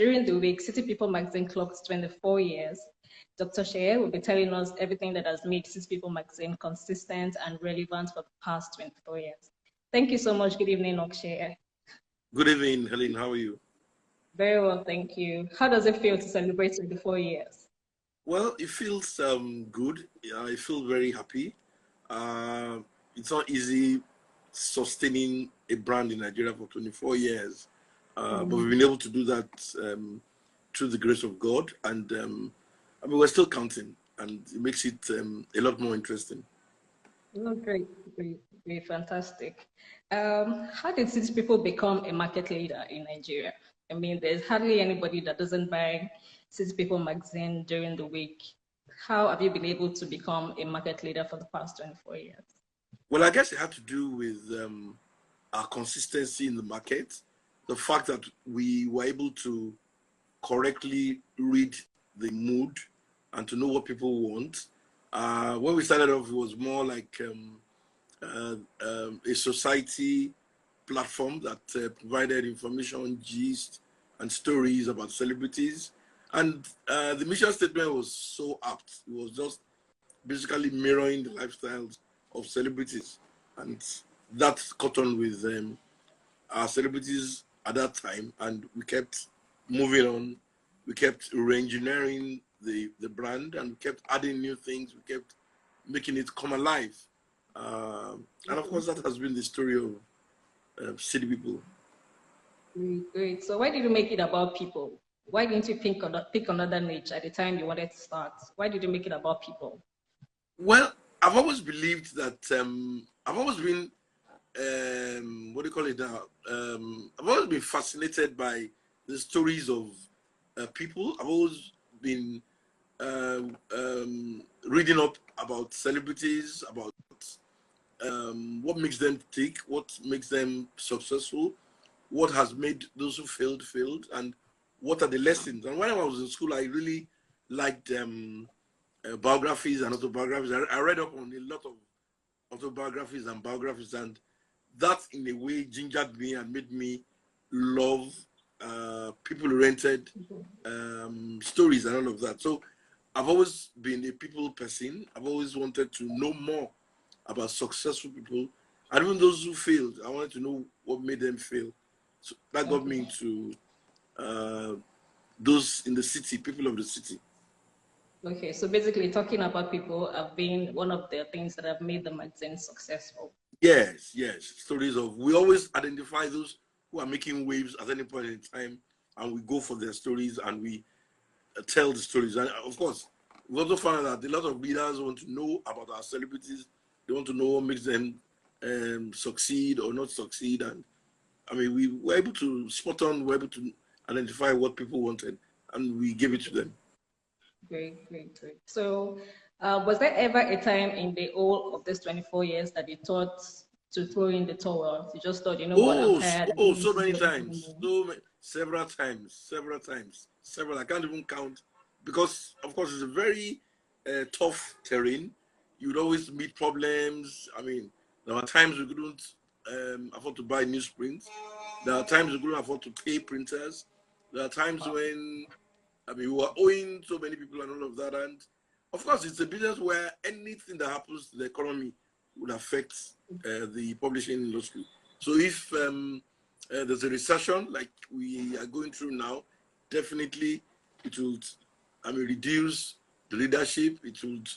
during the week, City People Magazine clocked 24 years. Dr. SEYE will be telling us everything that has made City People Magazine consistent and relevant for the past 24 years. Thank you so much. Good evening, Okshay. Good evening, Helen. How are you? Very well, thank you. How does it feel to celebrate 24 years? Well, it feels good. I feel very happy. It's not easy sustaining a brand in Nigeria for 24 years, but we've been able to do that through the grace of God, and I mean, we're still counting, and it makes it a lot more interesting. Oh, great, fantastic. How did City People become a market leader in Nigeria? I mean, there's hardly anybody that doesn't buy City People magazine during the week. How have you been able to become a market leader for the past 24 years? Well, I guess it had to do with our consistency in the market, the fact that we were able to correctly read the mood and to know what people want. When we started off, it was more like a society platform that provided information, gist, and stories about celebrities. And the mission statement was so apt. It was just basically mirroring the lifestyles of celebrities. And that caught on with our celebrities at that time. And we kept moving on. We kept re-engineering the brand, and we kept adding new things. We kept making it come alive. And of course, that has been the story of City People. Great. So why did you make it about people? Why didn't you pick another niche at the time you wanted to start? Why did you make it about people? Well, I've always believed that I've always been what do you call it now? I've always been fascinated by the stories of people. I've always been reading up about celebrities, about what makes them tick, what makes them successful, what has made those who failed, and what are the lessons. And when I was in school, I really liked biographies and autobiographies. I read up on a lot of autobiographies and biographies, and that in a way gingered me and made me love people-oriented stories and all of that. So I've always been a people person. I've always wanted to know more about successful people, and even those who failed. I wanted to know what made them fail. So that got me into those in the city, people of the city. Okay, so basically talking about people have been one of the things that have made the magazine successful. Yes. Stories of, we always identify those who are making waves at any point in time, and we go for their stories and we tell the stories. And of course, we also found that a lot of readers want to know about our celebrities. They want to know what makes them succeed or not succeed. And I mean, we were able to spot on, we were able to identify what people wanted, and we gave it to them. Great. So was there ever a time in the whole of this 24 years that you thought to throw in the towel? You just thought, you know what, I'm tired. So many times. Several times. I can't even count, because of course it's a very tough terrain. You'd always meet problems. I mean, there are times we couldn't afford to buy newsprints. There are times we couldn't afford to pay printers. There are times when, I mean, we were owing so many people and all of that. And of course, it's a business where anything that happens to the economy would affect the publishing industry. So if there's a recession like we are going through now, definitely it will, I mean, reduce the leadership. It would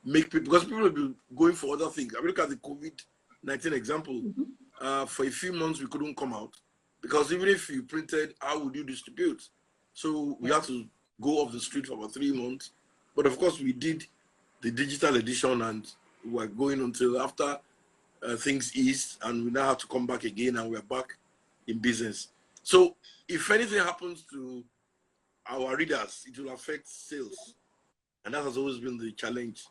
make people, because people will be going for other things. I mean, look at the COVID-19 example. For a few months, we couldn't come out, because even if you printed, how would you distribute? So we had to go off the street for about 3 months. But of course, we did the digital edition, and we were going until after things eased, and we now have to come back again, and we're back in business. So if anything happens to our readers, it will affect sales. And that has always been the challenge.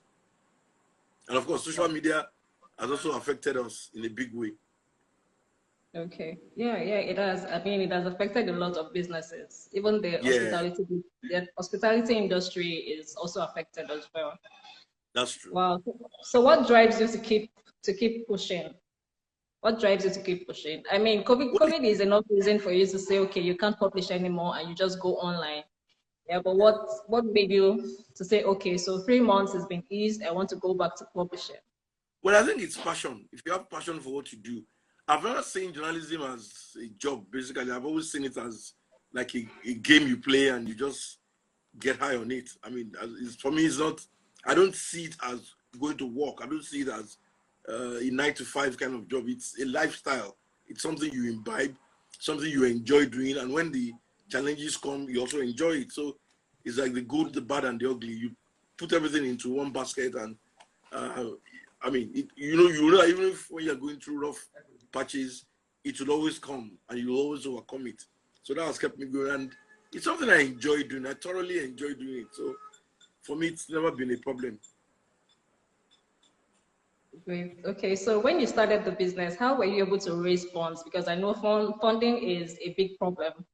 And of course, social media has also affected us in a big way. Okay. Yeah, it has. I mean, it has affected a lot of businesses. Even the hospitality industry is also affected as well. That's true. Wow. So what drives you to keep pushing? What drives you to keep pushing? I mean, Well, COVID is enough reason for you to say, okay, you can't publish anymore and you just go online. Yeah, but what made you to say, okay, so 3 months has been eased, I want to go back to publishing? well, I think it's passion. If you have passion for what you do, I've never seen journalism as a job. Basically, I've always seen it as like a game you play and you just get high on it. I mean, for me, it's not. I don't see it as going to work. I don't see it as a 9 to 5 kind of job. It's a lifestyle. It's something you imbibe, something you enjoy doing, and when the challenges come, you also enjoy it. So it's like the good, the bad, and the ugly. You put everything into one basket, and uh, I mean, even if when you're going through rough patches, it will always come, and you'll always overcome it. So that has kept me going, and it's something I enjoy doing. I thoroughly enjoy doing it. So for me, it's never been a problem. Great. Okay, so when you started the business, how were you able to raise funds? Because I know funding is a big problem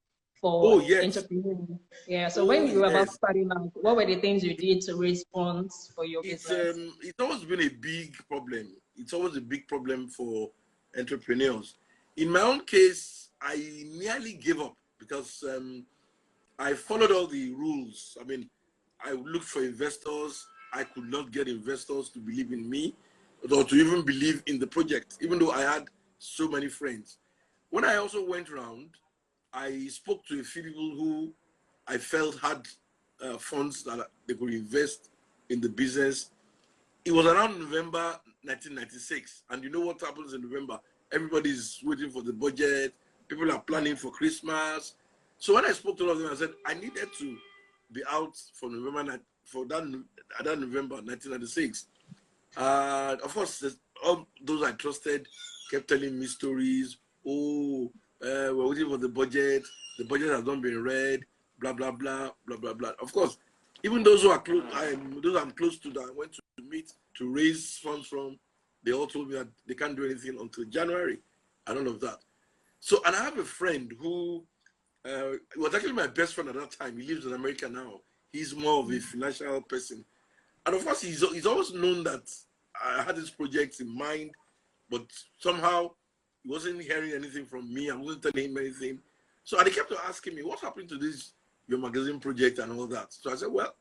Oh for yes, entrepreneurs. Yeah, so oh when you were about yes. starting out, what were the things you did to raise funds for your business? It's always been a big problem. It's always a big problem for entrepreneurs. In my own case, I nearly gave up because I followed all the rules. I mean, I looked for investors. I could not get investors to believe in me or to even believe in the project, even though I had so many friends. When I also went around, I spoke to a few people who I felt had funds that they could invest in the business. It was around November 1996, and you know what happens in November? Everybody's waiting for the budget. People are planning for Christmas. So when I spoke to all of them, I said I needed to be out for that November 1996. Of course, all those I trusted kept telling me stories. Oh, we're waiting for the budget. The budget has not been read. Blah blah blah blah blah blah. Of course, even those who are close, those I'm close to that I went to meet to raise funds from, they all told me that they can't do anything until January, and all of that. So, and I have a friend who was actually my best friend at that time. He lives in America now. He's more of a financial person, and of course, he's always known that I had this project in mind, but somehow he wasn't hearing anything from me. I wasn't telling him anything. So they kept on asking me, what's happening to this, your magazine project and all that? So I said, well,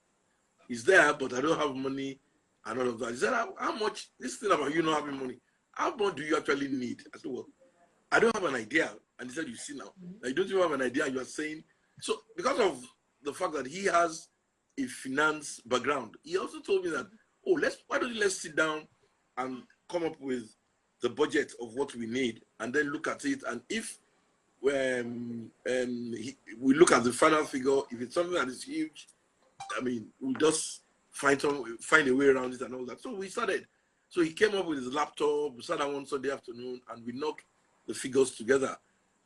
it's there, but I don't have money and all of that. He said, how much, this thing about you not having money, how much do you actually need? I said, well, I don't have an idea. And he said, you see now, you don't even have an idea. You are saying, so because of the fact that he has a finance background, he also told me that, oh, why don't you let's sit down and come up with the budget of what we need and then look at it. And if we look at the final figure, if it's something that is huge, I mean, we'll just find a way around it and all that. So we started. So he came up with his laptop, we sat down one Sunday afternoon, and we knocked the figures together.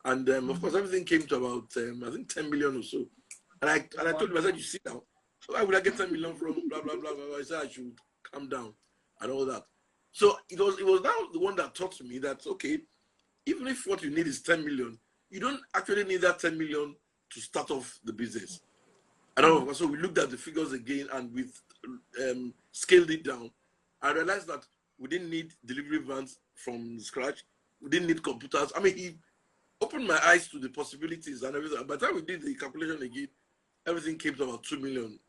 And of course, everything came to about, I think, 10 million or so. And I told him, I said, you sit down. Why would I get 10 million from blah, blah, blah, blah, blah. I said, I should calm down and all that. So it was now the one that taught me that, okay, even if what you need is 10 million, you don't actually need that 10 million to start off the business. And so we looked at the figures again and we scaled it down. I realized that we didn't need delivery vans from scratch. We didn't need computers. I mean, he opened my eyes to the possibilities and everything. By the time we did the calculation again, everything came to about 2 million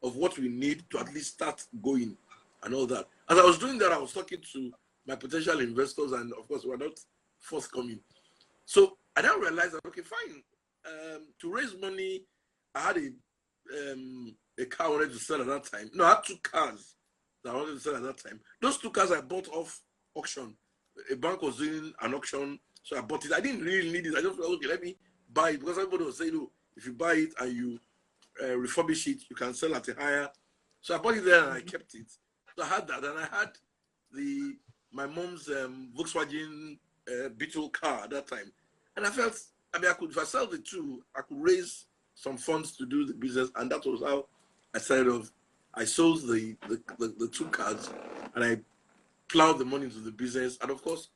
of what we need to at least start going and all that. As I was doing that, I was talking to my potential investors, and of course, we're not forthcoming. So I now realized that, okay, fine. To raise money, I had a car I wanted to sell at that time. No, I had 2 cars that I wanted to sell at that time. Those 2 cars I bought off auction. A bank was doing an auction, so I bought it. I didn't really need it. I just thought, okay, let me buy it, because everybody was saying, oh, if you buy it and you refurbish it, you can sell at a higher. So I bought it there and I kept it. So I had that, and I had my mom's Volkswagen Beetle car at that time, and I felt, I mean, if I sell the two, I could raise some funds to do the business, and that was how I started off. I sold the 2 cars, and I plowed the money into the business, and of course,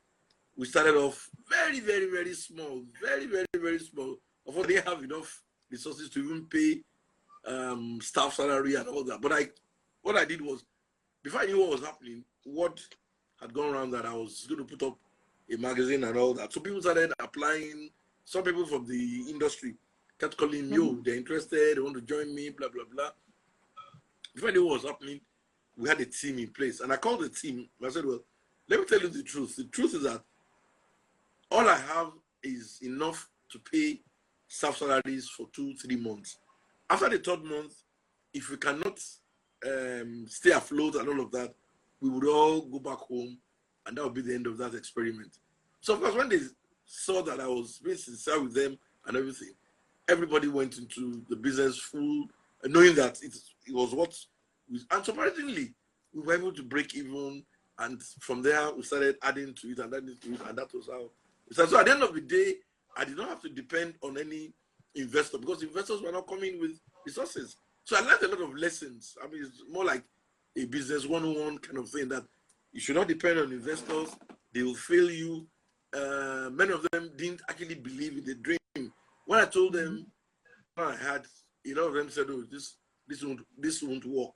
we started off very, very, very small, very, very, very small. Of course, they didn't have enough resources to even pay staff salary and all that. But what I did was, before I knew what was happening, what had gone around that I was going to put up a magazine and all that. So people started applying. Some people from the industry kept calling me, oh, they're interested, they want to join me, blah, blah, blah. Before I knew what was happening, we had a team in place. And I called the team. I said, well, let me tell you the truth. The truth is that all I have is enough to pay staff salaries for 2-3 months. After the third month, if we cannot stay afloat and all of that, we would all go back home, and that would be the end of that experiment. So, of course, when they saw that I was being sincere with them and everything, everybody went into the business full, knowing that it was what, and surprisingly, we were able to break even, and from there, we started adding to it, and that was how we started. So, at the end of the day, I did not have to depend on any investor, because investors were not coming with resources. So I learned a lot of lessons. I mean, it's more like a business 101 kind of thing, that you should not depend on investors. They will fail you. Many of them didn't actually believe in the dream. When I told them what I had, a lot of them said, oh, this won't work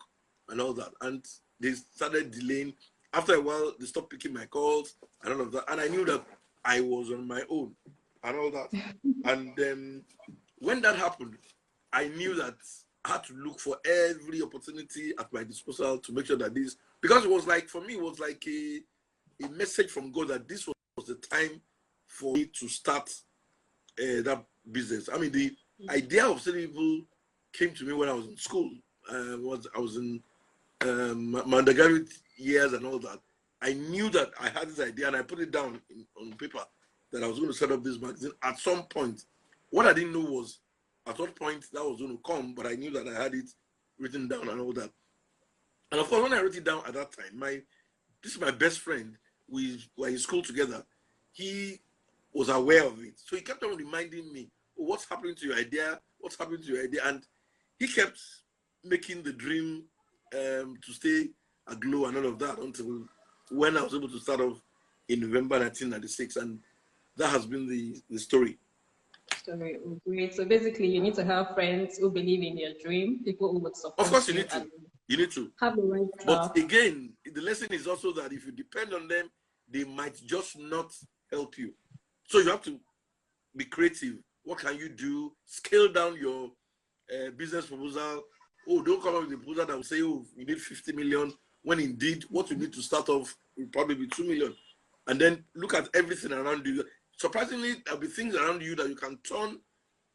and all that. And they started delaying. After a while, they stopped picking my calls and all of that. And I knew that I was on my own and all that. And then when that happened, I knew that I had to look for every opportunity at my disposal to make sure that this, because it was like, for me, it was like a message from God that this was the time for me to start that business. I mean, the idea of selling people came to me when I was in school. I was in my undergraduate years and all that. I knew that I had this idea, and I put it down on paper that I was going to set up this magazine at some point. What I didn't know was at what point that was going to come, but I knew that I had it written down and all that. And of course, when I wrote it down at that time, this is my best friend. We were in school together. He was aware of it. So he kept on reminding me, oh, what's happening to your idea? What's happening to your idea? And he kept making the dream to stay aglow and all of that until when I was able to start off in November 1996. And that has been the story. Great. So basically, you need to have friends who believe in your dream, people who would support you. Of course, you need to. You need to. Have the right But again, the lesson is also that if you depend on them, they might just not help you. So you have to be creative. What can you do? Scale down your business proposal. Oh, don't come up with a proposal that will say, oh, you need 50 million, when indeed what you need to start off will probably be 2 million. And then look at everything around you. Surprisingly, there'll be things around you that you can turn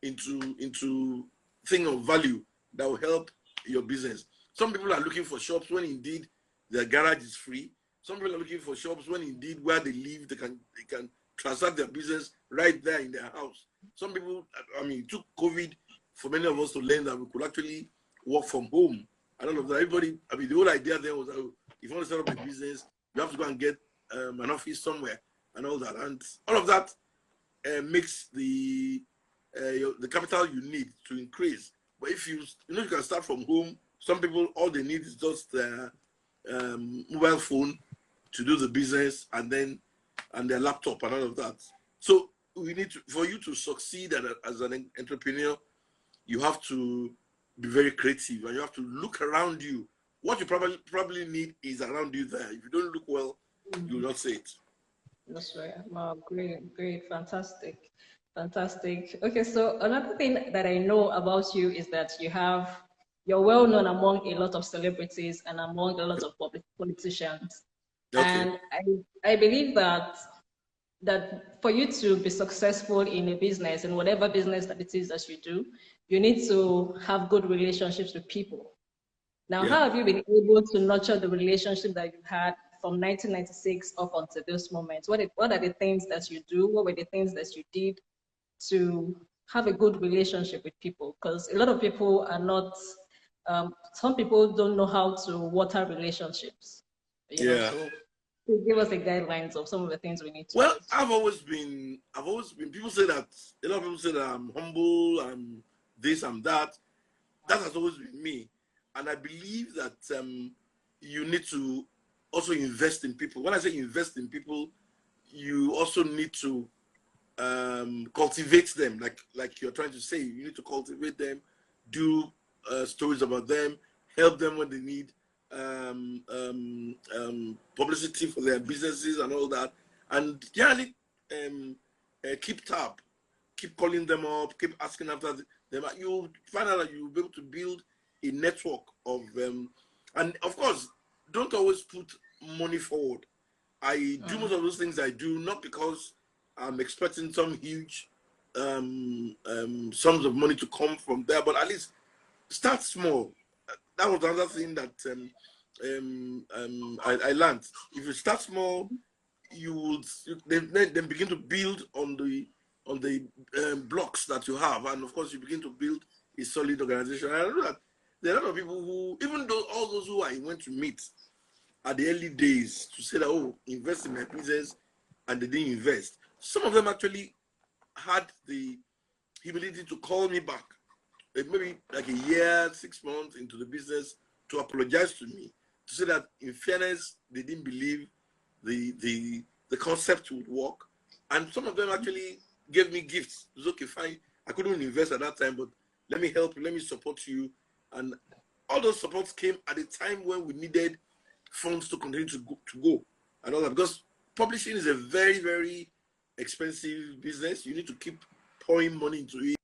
into thing of value that will help your business. Some people are looking for shops when indeed their garage is free. Some people are looking for shops when indeed where they live, they can transact their business right there in their house. Some people, I mean, it took COVID for many of us to learn that we could actually work from home. I don't know that everybody, I mean, the whole idea then was, if you want to set up a business, you have to go and get an office somewhere and all that. And all of that makes the capital you need to increase. But if you can start from home. Some people, all they need is just their mobile phone to do the business, and their laptop and all of that. So for you to succeed as an entrepreneur, you have to be very creative, and you have to look around you. What you probably need is around you there. If you don't look well, you will not see it. That's right. Wow, great, fantastic. Okay, so another thing that I know about you is that you're well known among a lot of celebrities and among a lot of politicians. Okay. And I believe that for you to be successful in a business, in whatever business that it is that you do, you need to have good relationships with people. Now, how have you been able to nurture the relationship that you had from 1996 up until this moment? What are the things that you do? What were the things that you did to have a good relationship with people? Because a lot of people are not, some people don't know how to water relationships. You know, so give us the guidelines of some of the things we need to do. I've always been, people say that, a lot of people say that I'm humble, I'm this, I'm that. That has always been me. And I believe that you need to also invest in people. When I say invest in people, you also need to cultivate them, like you're trying to say. You need to cultivate them, do stories about them, help them when they need publicity for their businesses and all that. and generally keep tab, keep calling them up, keep asking after them. You find out that you'll be able to build a network of and of course, don't always put money forward. I do most of those things I do not because I'm expecting some huge sums of money to come from there, but at least start small. That was another thing that I learned. If you start small, you would then begin to build on the blocks that you have, and of course you begin to build a solid organization. And I know that there are a lot of people who, even though all those who I went to meet at the early days to say that, oh, invest in my business, and they didn't invest. Some of them actually had the humility to call me back, maybe like a year, 6 months into the business, to apologize to me, to say that in fairness, they didn't believe the concept would work. And some of them actually gave me gifts. It was okay, fine. I couldn't invest at that time, but let me help you, let me support you. And all those supports came at a time when we needed funds to continue to go and all that, because publishing is a very, very expensive business. You need to keep pouring money into it.